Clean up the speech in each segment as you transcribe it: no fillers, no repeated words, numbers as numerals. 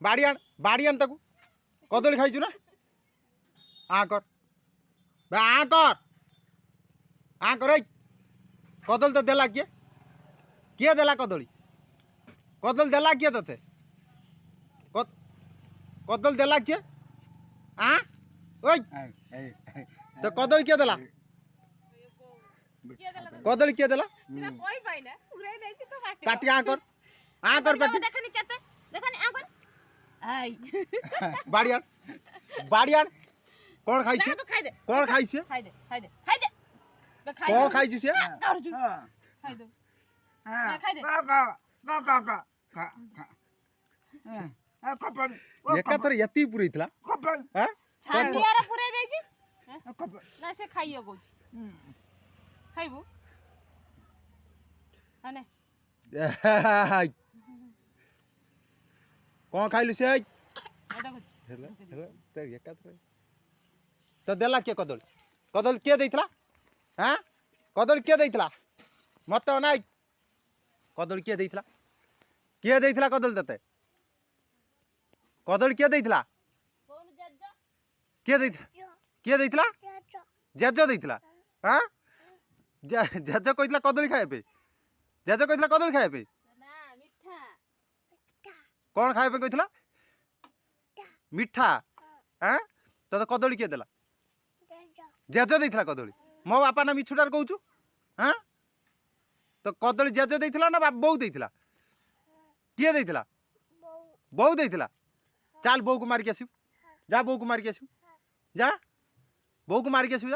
बाड़ी आन ताकू कदली खाइचु ना आ कर बे आ कर कदली तो देला किए देला कदली देला किए तोते कदली देला किए आ ओई तो कदली किए देला कदली किए देला काटी आ कर काटी बाड़ियान कौन खाई छे कौन खाई छे कौन खाई छे खाई दो एकातर यति पुरै थला हैं छांदियारा पुरै देई छी ना से खाइयो को खाइबू आने कौन खाइलु से एटा कुछ हेला त एकातर तो देला के कदली के देइथला हैं कदली के देइथला मत नाइ कदली के देइथला कदली तते कदली के देइथला कोन जज्ज के देइथला जज्ज देइथला हैं जज्ज कइथला कदली खाए पे जज्ज कइथला कदली खाए पे ना मिठा कौन खाए पे कइथला मिठा हैं तो कदली के देला जज्ज देइथला कदली मो बापा ना मिछुटार कहूछु हैं तो कदली जज्ज देइथला ना बौ देइथला किए देइथला बौ देइथला चल बौ को मार के आसिब जा बौ को मार के आसिब जा बौ को मार के आसिब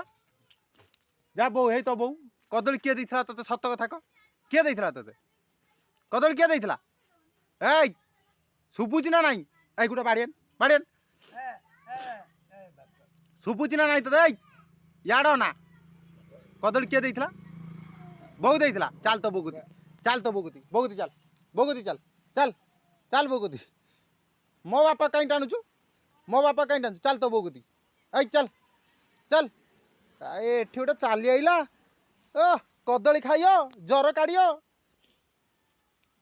जा बौ हे तो बौ कदली किए देइथला तते सत कथा क किए देइथला तते कदली किए देइथला ए सुबुची ना नाही ए गुटा बाड़ियान सुबुची ना नाही तते याडो ना कदली किए देइथला बौ देइथला चल तो बौगुती चल बौगुती मो बापा कहीं टाणुचु चल तो बौगुती ऐ चल एठी गोटे चली आइला ओ कदली खाइयो जर काढ़ियो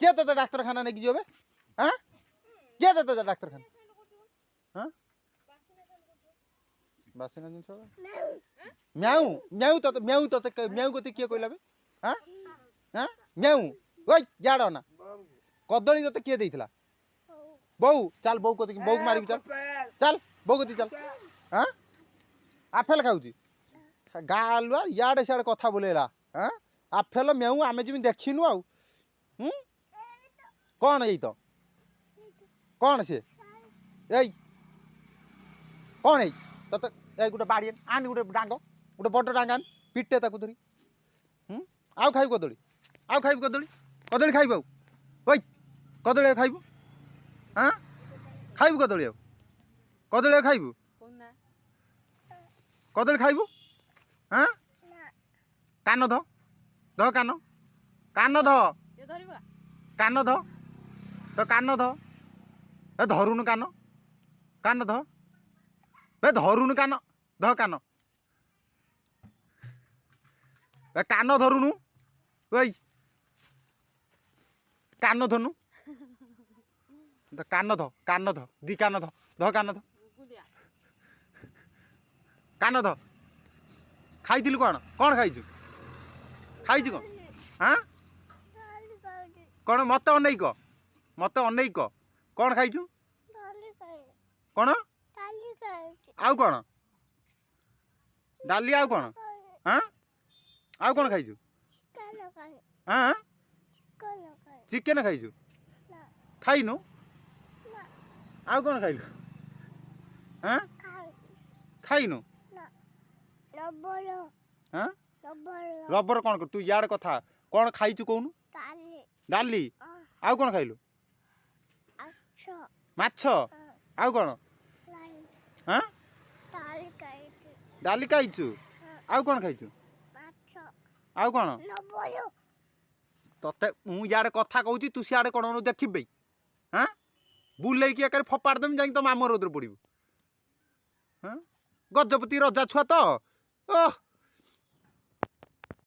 किए तो डाक्तरखाना नहीं जीवे हाँ किए तो डाक्तरखाना हाँ बासिना जिन म्याऊ गति किए कहला हाँ हाँ म्याऊ ओई जाड़ ना कदली तते किए देइथला बौ चल बौ को मारी चल बौ गति चल हाँ आफेल खाऊची गालुआ याडे सियाडे कथा बोलेला हाँ आफेल मेऊ आमे जिमी देखिनु आउ कौन यही तो कौन से यही कौन है तते गोटे बाड़ियान आन गोटे डांग गोटे बड़ डांग आन पिटे ताकू धरी आउ खाइबु कदली खाइबु ओई कदली खाइबु हाँ खाइबु कदली खाइबु कदली खाइबु हाँ कान ध कान ध तो कान ध ए धरुनु कान ध बे धरुनु कान ध कान ए कान धरुनु ओई कान धनु तो कान ध दी कान ध कान ध खाइथिलु कौन खाइछु कौन हाँ कौन मत अनै क कौन खाइछु कौन आउ कौन डाली आउ कौन हाँ आउ कौन खाइछु हाँ चिकेन खाइछु खाइनु आउ कौन खाइलु हाँ खाइनु हाँ रबर कौन कर तू यार कथा कौन खाइछु कहनु डाली आउ कौन खाइलु माछ आउ कौन हाँ डाली खाइछु आउ कौन खाइछु आउ कौन तते मु यार कथा कहूची तू सियाड़े कौन देखिबे हाँ बुले कि एकर फपाड़ देम जाई तो मामर उधर पड़िबू हाँ गजपति रजा छुआ तो ओह